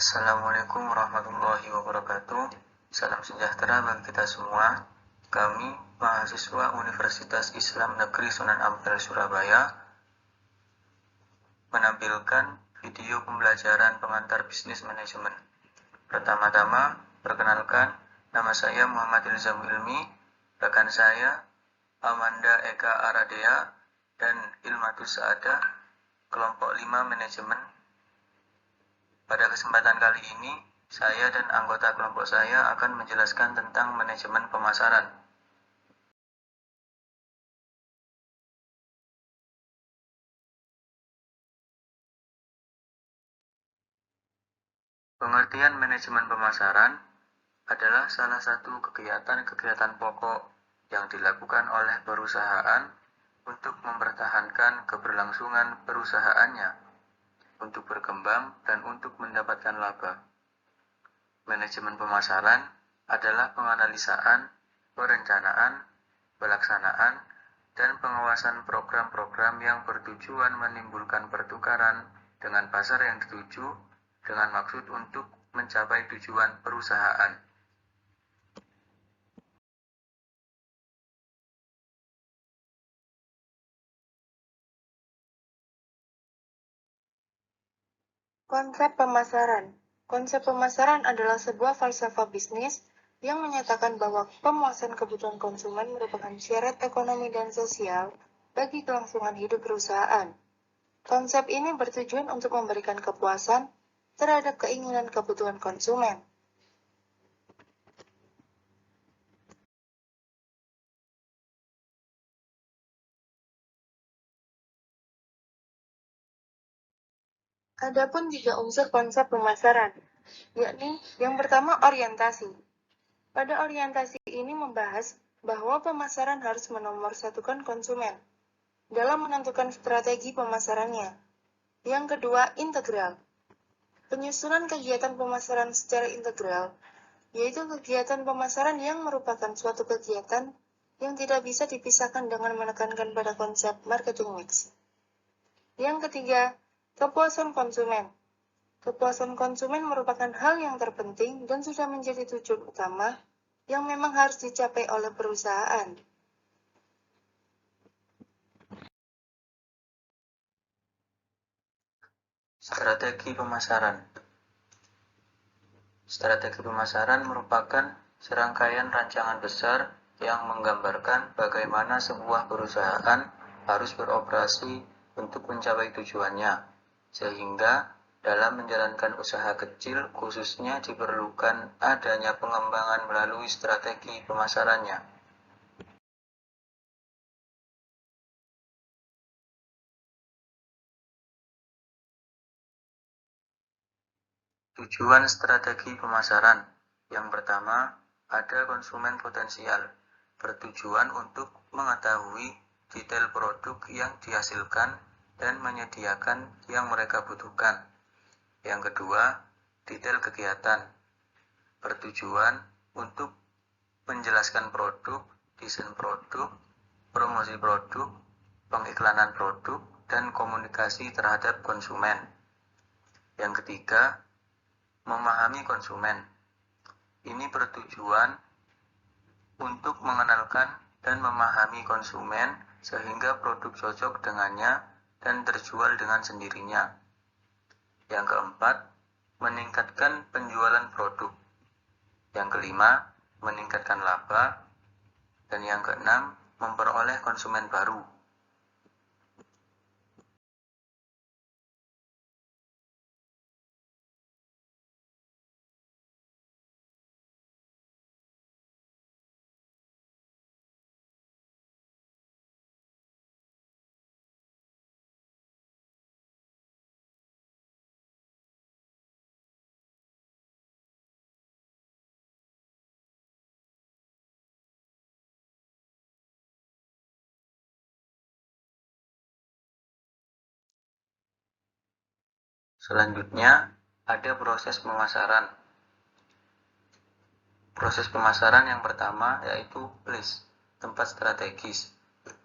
Assalamualaikum warahmatullahi wabarakatuh. Salam sejahtera bagi kita semua. Kami, mahasiswa Universitas Islam Negeri Sunan Ampel, Surabaya, menampilkan video pembelajaran pengantar bisnis manajemen. Pertama-tama, perkenalkan, nama saya Muhammad Ilzam Ilmi, rekan saya Amanda Eka Aradea dan Ilmatus Saadah, kelompok 5 manajemen. Pada kesempatan kali ini, saya dan anggota kelompok saya akan menjelaskan tentang manajemen pemasaran. Pengertian manajemen pemasaran adalah salah satu kegiatan-kegiatan pokok yang dilakukan oleh perusahaan untuk mempertahankan keberlangsungan perusahaannya, untuk berkembang dan untuk mendapatkan laba. Manajemen pemasaran adalah penganalisaan, perencanaan, pelaksanaan, dan pengawasan program-program yang bertujuan menimbulkan pertukaran dengan pasar yang dituju dengan maksud untuk mencapai tujuan perusahaan. Konsep pemasaran. Konsep pemasaran adalah sebuah falsafah bisnis yang menyatakan bahwa pemuasan kebutuhan konsumen merupakan syarat ekonomi dan sosial bagi kelangsungan hidup perusahaan. Konsep ini bertujuan untuk memberikan kepuasan terhadap keinginan kebutuhan konsumen. Adapun 3 unsur konsep pemasaran, yakni yang pertama orientasi. Pada orientasi ini membahas bahwa pemasaran harus menomorsatukan konsumen dalam menentukan strategi pemasarannya. Yang kedua, integral. Penyusunan kegiatan pemasaran secara integral, yaitu kegiatan pemasaran yang merupakan suatu kegiatan yang tidak bisa dipisahkan dengan menekankan pada konsep marketing mix. Yang ketiga, kepuasan konsumen. Kepuasan konsumen merupakan hal yang terpenting dan sudah menjadi tujuan utama yang memang harus dicapai oleh perusahaan. Strategi pemasaran. Strategi pemasaran merupakan serangkaian rancangan besar yang menggambarkan bagaimana sebuah perusahaan harus beroperasi untuk mencapai tujuannya, sehingga dalam menjalankan usaha kecil khususnya diperlukan adanya pengembangan melalui strategi pemasarannya. Tujuan strategi pemasaran. Yang pertama, ada konsumen potensial, bertujuan untuk mengetahui detail produk yang dihasilkan dan menyediakan yang mereka butuhkan. Yang kedua, detail kegiatan, bertujuan untuk menjelaskan produk, desain produk, promosi produk, pengiklanan produk, dan komunikasi terhadap konsumen. Yang ketiga, memahami konsumen. Ini bertujuan untuk mengenalkan dan memahami konsumen sehingga produk cocok dengannya dan terjual dengan sendirinya. Yang keempat, meningkatkan penjualan produk. Yang kelima, meningkatkan laba. Dan yang keenam, memperoleh konsumen baru. Selanjutnya, ada proses pemasaran. Proses pemasaran yang pertama yaitu place, tempat strategis.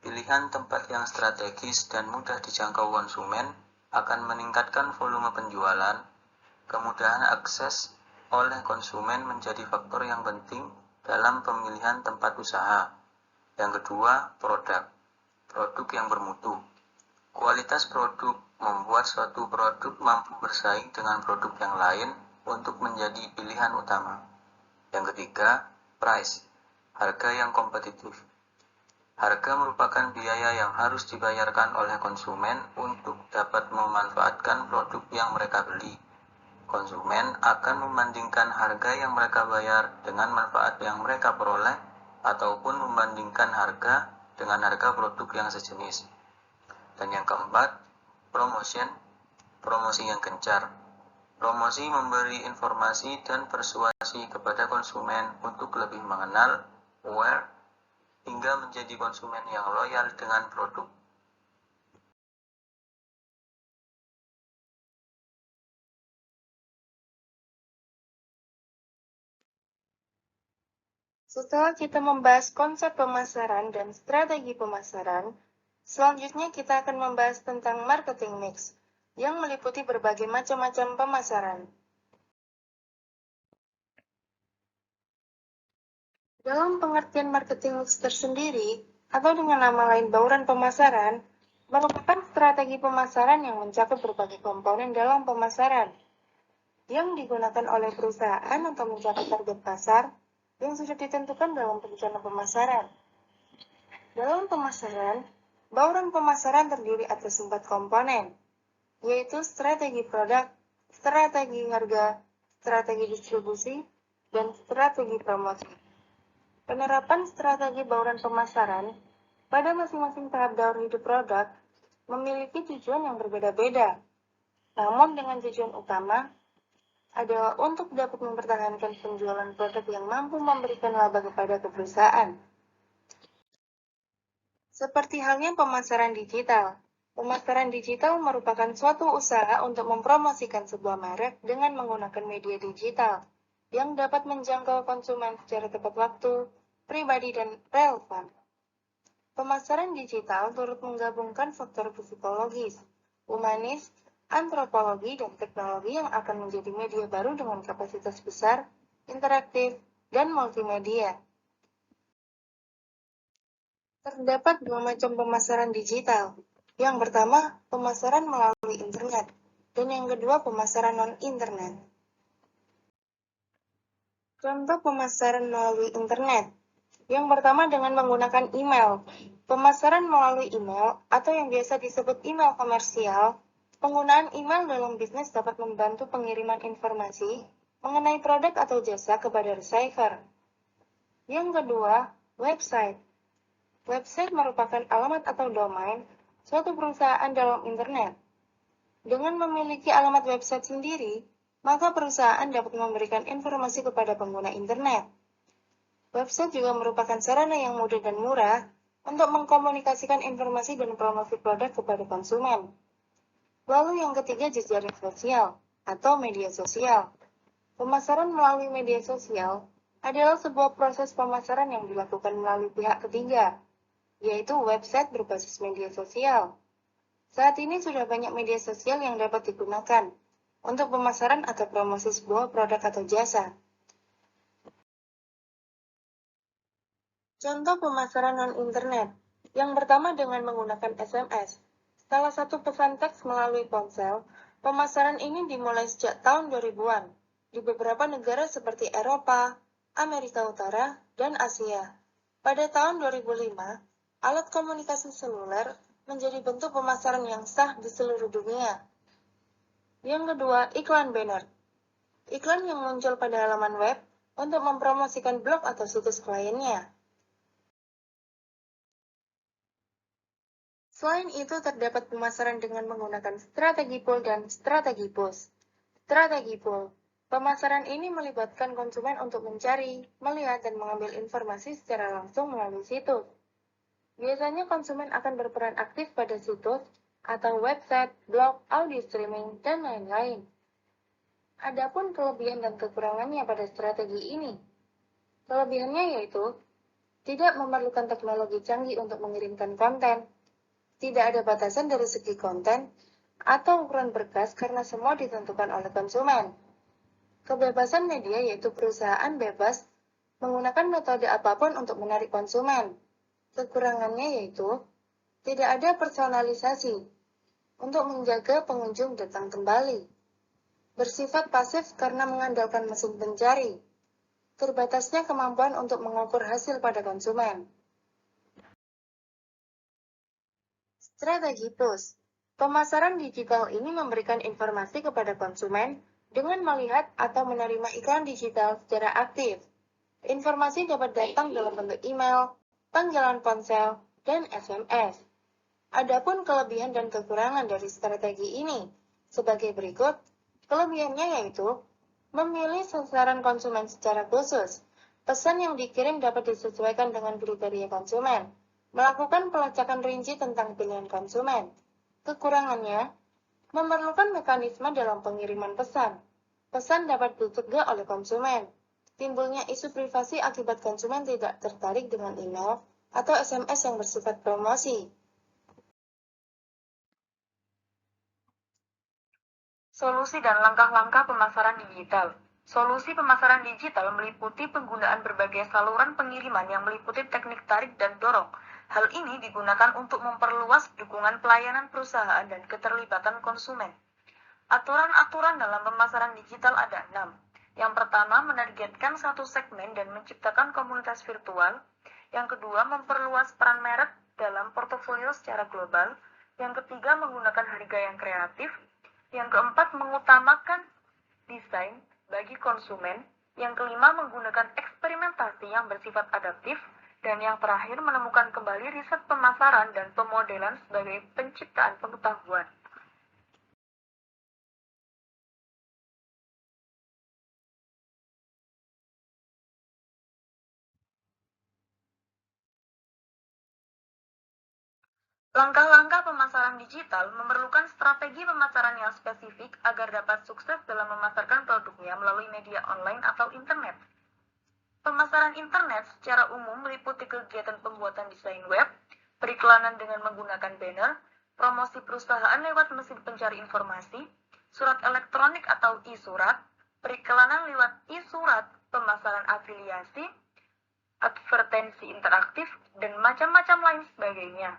Pilihan tempat yang strategis dan mudah dijangkau konsumen akan meningkatkan volume penjualan Kemudahan akses oleh konsumen menjadi faktor yang penting dalam pemilihan tempat usaha. Yang kedua, produk yang bermutu. Kualitas produk membuat suatu produk mampu bersaing dengan produk yang lain untuk menjadi pilihan utama. Yang ketiga, price, harga yang kompetitif. Harga merupakan biaya yang harus dibayarkan oleh konsumen untuk dapat memanfaatkan produk yang mereka beli. Konsumen akan membandingkan harga yang mereka bayar dengan manfaat yang mereka peroleh ataupun membandingkan harga dengan harga produk yang sejenis. Dan yang keempat, promosi yang gencar. Promosi memberi informasi dan persuasi kepada konsumen untuk lebih mengenal, aware, hingga menjadi konsumen yang loyal dengan produk. Setelah kita membahas konsep pemasaran dan strategi pemasaran, selanjutnya kita akan membahas tentang marketing mix, yang meliputi berbagai macam-macam pemasaran. Dalam pengertian marketing mix tersendiri, atau dengan nama lain bauran pemasaran, merupakan strategi pemasaran yang mencakup berbagai komponen dalam pemasaran, yang digunakan oleh perusahaan untuk mencapai target pasar yang sudah ditentukan dalam rencana pemasaran. Dalam pemasaran, bauran pemasaran terdiri atas 4 komponen, yaitu strategi produk, strategi harga, strategi distribusi, dan strategi promosi. Penerapan strategi bauran pemasaran pada masing-masing tahap daur hidup produk memiliki tujuan yang berbeda-beda, namun dengan tujuan utama adalah untuk dapat mempertahankan penjualan produk yang mampu memberikan laba kepada perusahaan. Seperti halnya pemasaran digital. Pemasaran digital merupakan suatu usaha untuk mempromosikan sebuah merek dengan menggunakan media digital yang dapat menjangkau konsumen secara tepat waktu, pribadi, dan relevan. Pemasaran digital turut menggabungkan faktor psikologis, humanis, antropologi, dan teknologi yang akan menjadi media baru dengan kapasitas besar, interaktif, dan multimedia. Terdapat 2 macam pemasaran digital. Yang pertama, pemasaran melalui internet, dan yang kedua, pemasaran non-internet. Contoh pemasaran melalui internet. Yang pertama dengan menggunakan email. Pemasaran melalui email, atau yang biasa disebut email komersial, penggunaan email dalam bisnis dapat membantu pengiriman informasi mengenai produk atau jasa kepada receiver. Yang kedua, website. Website merupakan alamat atau domain suatu perusahaan dalam internet. Dengan memiliki alamat website sendiri, maka perusahaan dapat memberikan informasi kepada pengguna internet. Website juga merupakan sarana yang mudah dan murah untuk mengkomunikasikan informasi dan promosi produk kepada konsumen. Lalu yang ketiga, jejaring sosial atau media sosial. Pemasaran melalui media sosial adalah sebuah proses pemasaran yang dilakukan melalui pihak ketiga, yaitu website berbasis media sosial. Saat ini sudah banyak media sosial yang dapat digunakan untuk pemasaran atau promosi sebuah produk atau jasa. Contoh pemasaran non-internet. Yang pertama dengan menggunakan SMS. Salah satu pesan teks melalui ponsel, pemasaran ini dimulai sejak tahun 2000-an di beberapa negara seperti Eropa, Amerika Utara, dan Asia. Pada tahun 2005, alat komunikasi seluler menjadi bentuk pemasaran yang sah di seluruh dunia. Yang kedua, iklan banner. Iklan yang muncul pada halaman web untuk mempromosikan blog atau situs kliennya. Selain itu, terdapat pemasaran dengan menggunakan strategi pull dan strategi push. Strategi pull. Pemasaran ini melibatkan konsumen untuk mencari, melihat, dan mengambil informasi secara langsung melalui situs. Biasanya konsumen akan berperan aktif pada situs atau website, blog, audio streaming, dan lain-lain. Adapun kelebihan dan kekurangannya pada strategi ini. Kelebihannya yaitu tidak memerlukan teknologi canggih untuk mengirimkan konten. Tidak ada batasan dari segi konten, atau ukuran berkas karena semua ditentukan oleh konsumen. Kebebasan media yaitu perusahaan bebas menggunakan metode apapun untuk menarik konsumen. Kekurangannya yaitu tidak ada personalisasi untuk menjaga pengunjung datang kembali. Bersifat pasif karena mengandalkan mesin pencari. Terbatasnya kemampuan untuk mengukur hasil pada konsumen. Strategi push. Pemasaran digital ini memberikan informasi kepada konsumen dengan melihat atau menerima iklan digital secara aktif. Informasi dapat datang dalam bentuk email, panggilan ponsel, dan SMS. Adapun kelebihan dan kekurangan dari strategi ini sebagai berikut. Kelebihannya yaitu memilih sasaran konsumen secara khusus. Pesan yang dikirim dapat disesuaikan dengan kriteria konsumen. Melakukan pelacakan rinci tentang pilihan konsumen. Kekurangannya, memerlukan mekanisme dalam pengiriman pesan. Pesan dapat dicegah oleh konsumen. Timbulnya isu privasi akibat konsumen tidak tertarik dengan email atau SMS yang bersifat promosi. Solusi dan langkah-langkah pemasaran digital. Solusi pemasaran digital meliputi penggunaan berbagai saluran pengiriman yang meliputi teknik tarik dan dorong. Hal ini digunakan untuk memperluas dukungan pelayanan perusahaan dan keterlibatan konsumen. Aturan-aturan dalam pemasaran digital ada 6. Yang pertama, menargetkan satu segmen dan menciptakan komunitas virtual. Yang kedua, memperluas peran merek dalam portofolio secara global. Yang ketiga, menggunakan harga yang kreatif. Yang keempat, mengutamakan desain bagi konsumen. Yang kelima, menggunakan eksperimentasi yang bersifat adaptif. Dan yang terakhir, menemukan kembali riset pemasaran dan pemodelan sebagai penciptaan pengetahuan. Langkah-langkah pemasaran digital memerlukan strategi pemasaran yang spesifik agar dapat sukses dalam memasarkan produknya melalui media online atau internet. Pemasaran internet secara umum meliputi kegiatan pembuatan desain web, periklanan dengan menggunakan banner, promosi perusahaan lewat mesin pencari informasi, surat elektronik atau e-surat, periklanan lewat e-surat, pemasaran afiliasi, advertensi interaktif, dan macam-macam lain sebagainya.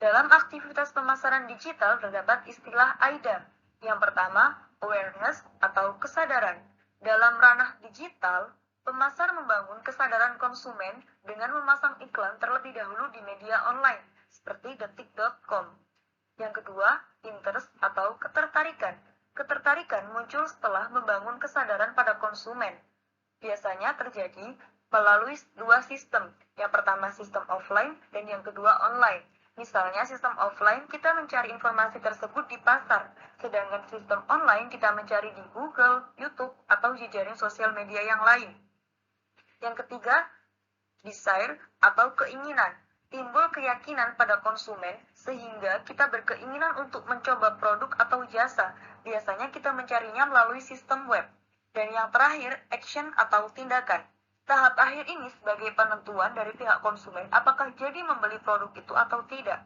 Dalam aktivitas pemasaran digital terdapat istilah AIDA. Yang pertama, awareness atau kesadaran. Dalam ranah digital, pemasar membangun kesadaran konsumen dengan memasang iklan terlebih dahulu di media online, seperti detik.com. Yang kedua, interest atau ketertarikan. Ketertarikan muncul setelah membangun kesadaran pada konsumen. Biasanya terjadi melalui dua sistem. Yang pertama sistem offline dan yang kedua online. Misalnya sistem offline kita mencari informasi tersebut di pasar, sedangkan sistem online kita mencari di Google, YouTube, atau jejaring sosial media yang lain. Yang ketiga, desire atau keinginan. Timbul keyakinan pada konsumen sehingga kita berkeinginan untuk mencoba produk atau jasa. Biasanya kita mencarinya melalui sistem web. Dan yang terakhir, action atau tindakan. Tahap akhir ini sebagai penentuan dari pihak konsumen apakah jadi membeli produk itu atau tidak.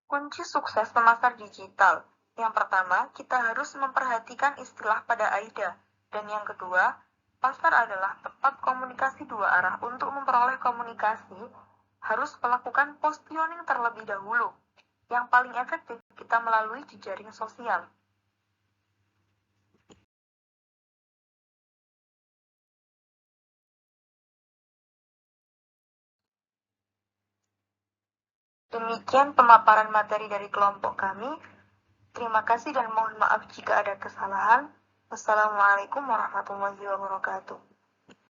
Kunci sukses pemasar digital. Yang pertama, kita harus memperhatikan istilah pada AIDA. Dan yang kedua, pasar adalah tempat komunikasi dua arah. Untuk memperoleh komunikasi, harus melakukan positioning terlebih dahulu. Yang paling efektif kita melalui jejaring sosial. Demikian pemaparan materi dari kelompok kami. Terima kasih dan mohon maaf jika ada kesalahan. Wassalamualaikum warahmatullahi wabarakatuh.